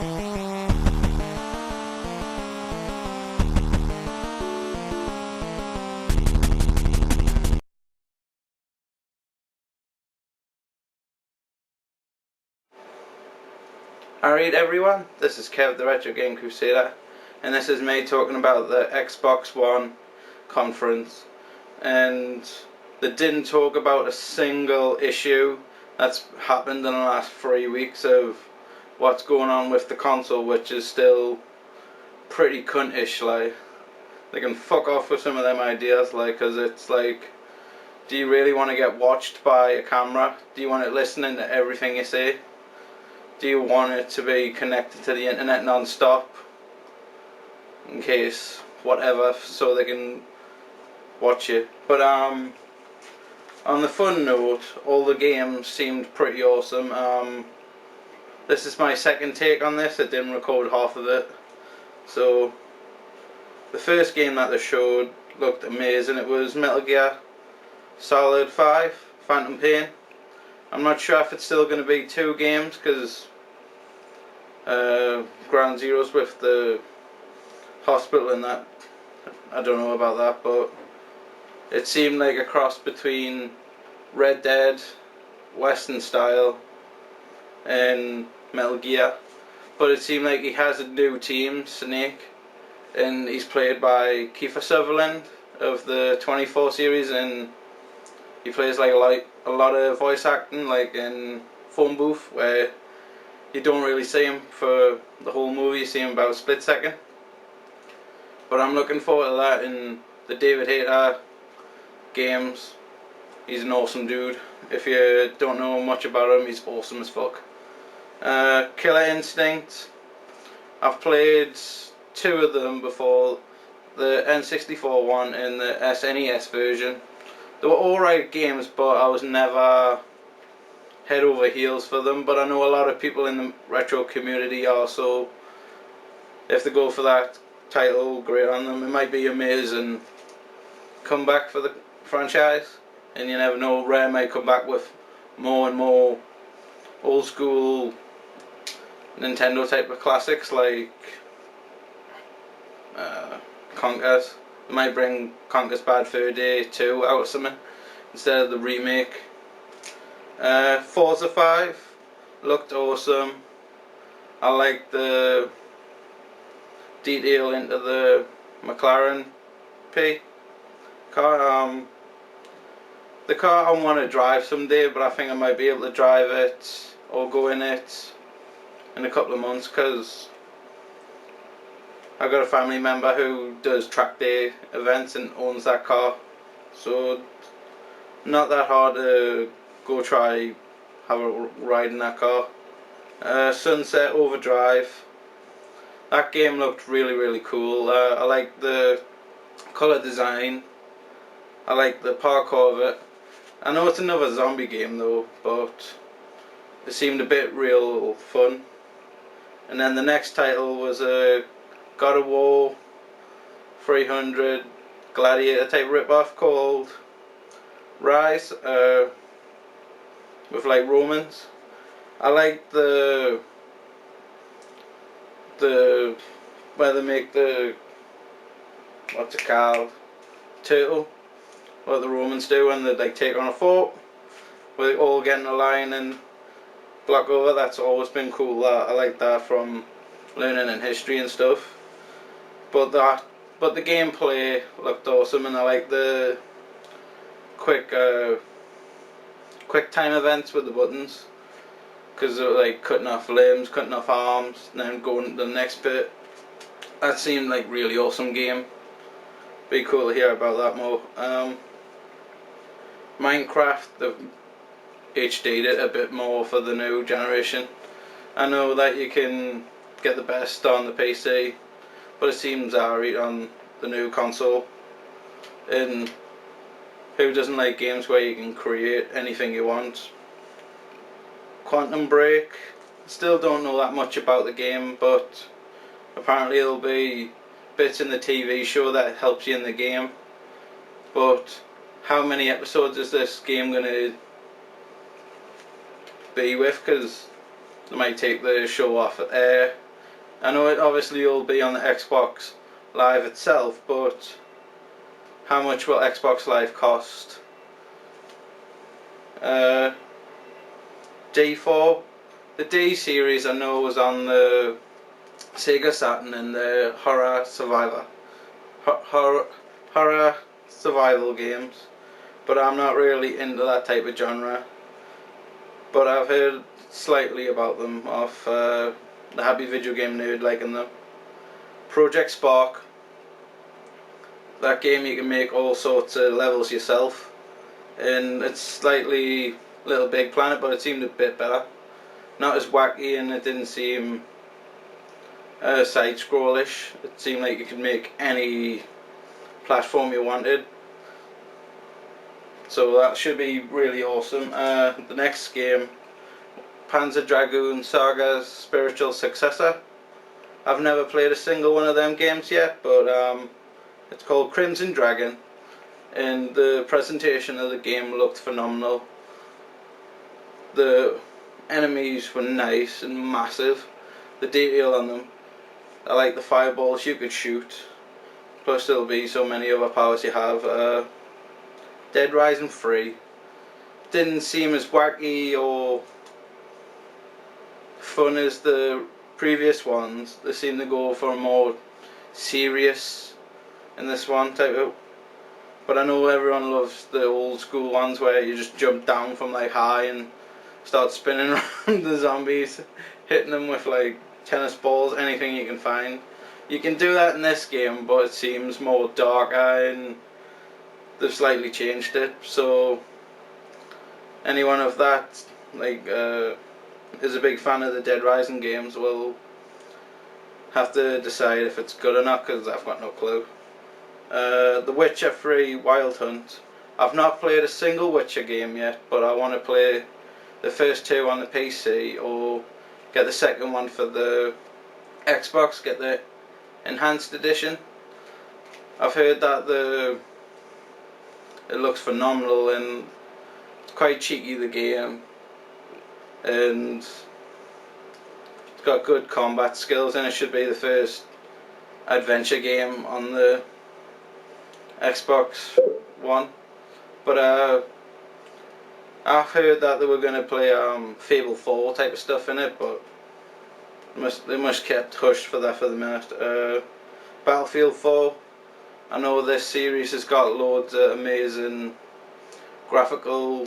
Alright everyone, this is Kev the Retro Game Crusader, and this is me talking about the Xbox One conference. And they didn't talk about a single issue that's happened in the last 3 weeks of what's going on with the console, which is still pretty cuntish. Like, they can fuck off with some of them ideas, like, because it's like, do you really want to get watched by a camera? Do you want it listening to everything you say? Do you want it to be connected to the internet non-stop, in case whatever, so they can watch you? But on the fun note, all the games seemed pretty awesome. This is my second take on this. I didn't record half of it. So the first game that they showed looked amazing. It was Metal Gear Solid 5 Phantom Pain. I'm not sure if it's still going to be 2 games, because Ground Zeroes with the hospital and that, I don't know about that, but it seemed like a cross between Red Dead, Western style, and Metal Gear. But it seemed like he has a new team, Snake, and he's played by Kiefer Sutherland of the 24 series, and he plays like a lot of voice acting, like in Phone Booth, where you don't really see him for the whole movie. You see him about a split second. But I'm looking forward to that in the David Hayter games. He's an awesome dude. If you don't know much about him, he's awesome as fuck. Killer Instinct, I've played 2 of them before, the N64 one and the SNES version. They were alright games, but I was never head over heels for them. But I know a lot of people in the retro community are, so if they go for that title, great on them. It might be amazing comeback for the franchise, and you never know, Rare may come back with more and more old school Nintendo type of classics, like Conker's. They might bring Conker's Bad Fur Day 2 out or something instead of the remake. Forza 5 looked awesome. I like the detail into the McLaren P car. The car I want to drive someday, but I think I might be able to drive it or go in it in a couple of months, because I've got a family member who does track day events and owns that car, so not that hard to go try have a ride in that car. Sunset Overdrive, that game looked really cool. I like the colour design, I like the parkour of it. I know it's another zombie game though, but it seemed a bit real fun. And then the next title was a God of War 300 Gladiator type ripoff called Rise, with like Romans. I like the where they make the, what's it called, turtle, what the Romans do when they like take on a fort, where they all get in a line and block over. That's always been cool. I like that from learning in history and stuff. But the gameplay looked awesome, and I like the quick time events with the buttons, because they're like cutting off limbs, cutting off arms, and then going to the next bit. That seemed like really awesome game. Be cool to hear about that more. Minecraft, they've HD'd it a bit more for the new generation. I know that you can get the best on the PC, but it seems alright on the new console. And who doesn't like games where you can create anything you want? Quantum Break, still don't know that much about the game, but apparently there'll be bits in the TV show that helps you in the game. But how many episodes is this game going to be with? Because they might take the show off air I know it obviously will be on the Xbox Live itself, but how much will Xbox Live cost? D4. The D series I know was on the Sega Saturn in the horror survival games, but I'm not really into that type of genre. But I've heard slightly about them off the Happy Video Game Nerd liking them. Project Spark. That game you can make all sorts of levels yourself, and it's slightly Little Big Planet, but it seemed a bit better. Not as wacky, and it didn't seem side-scrollish. It seemed like you could make any platform you wanted. So that should be really awesome. The next game, Panzer Dragoon Saga's spiritual successor. I've never played a single one of them games yet, but it's called Crimson Dragon, and the presentation of the game looked phenomenal. The enemies were nice and massive. The detail on them, I like the fireballs you could shoot, plus there'll be so many other powers you have. Dead Rising 3 didn't seem as wacky or fun as the previous ones. They seem to go for a more serious in this one type of, but I know everyone loves the old school ones where you just jump down from like high and start spinning around the zombies, hitting them with like tennis balls, anything you can find. You can do that in this game, but it seems more darker, and they've slightly changed it. So anyone of that like is a big fan of the Dead Rising games will have to decide if it's good or not, because I've got no clue. The Witcher 3 Wild Hunt. I've not played a single Witcher game yet, but I want to play the first two on the PC, or get the second one for the Xbox, get the enhanced edition. I've heard that it looks phenomenal, and it's quite cheeky, the game, and it's got good combat skills, and it should be the first adventure game on the Xbox One. But I've heard that they were going to play Fable 4 type of stuff in it, but they must kept hushed for that for the minute. Battlefield 4. I know this series has got loads of amazing graphical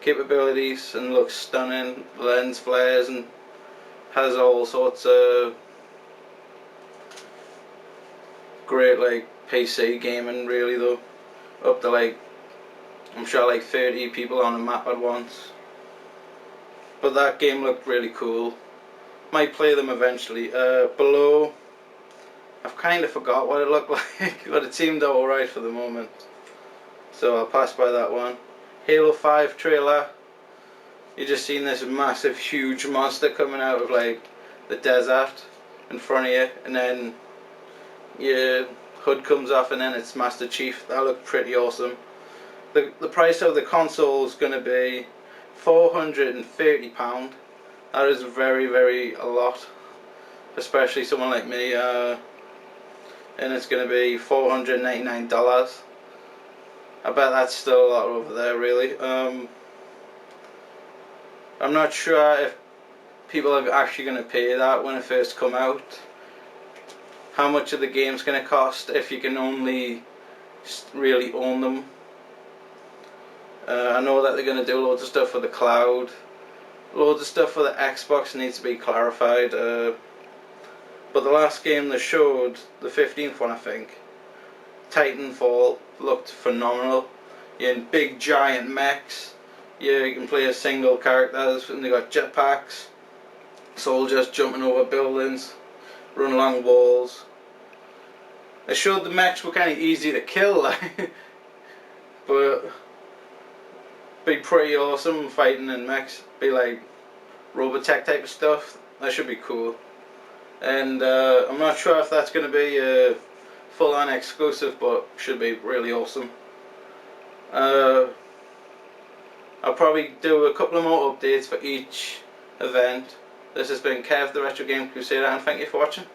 capabilities and looks stunning, lens flares, and has all sorts of great like PC gaming really though. Up to like, I'm sure like 30 people on a map at once. But that game looked really cool. Might play them eventually. Below, I've kind of forgot what it looked like, but it seemed alright for the moment, so I'll pass by that one. Halo 5 trailer. You just seen this massive huge monster coming out of like the desert in front of you, and then your hood comes off and then it's Master Chief. That looked pretty awesome. The price of the console is going to be £430. That is very a lot, especially someone like me, and it's going to be $499. I bet that's still a lot over there really. I'm not sure if people are actually going to pay that when it first come out. How much of the game's going to cost if you can only really own them. I know that they're going to do loads of stuff for the cloud. Loads of stuff for the Xbox needs to be clarified. But the last game they showed, the 15th one I think, Titanfall, looked phenomenal. You're in big giant mechs. You can play as single characters, and they got jetpacks, soldiers jumping over buildings, run along walls. They showed the mechs were kind of easy to kill, like, but be pretty awesome fighting in mechs. Be like Robotech type of stuff. That should be cool. And I'm not sure if that's going to be a full-on exclusive, but should be really awesome. I'll probably do a couple of more updates for each event. This has been Kev, the Retro Game Crusader, and thank you for watching.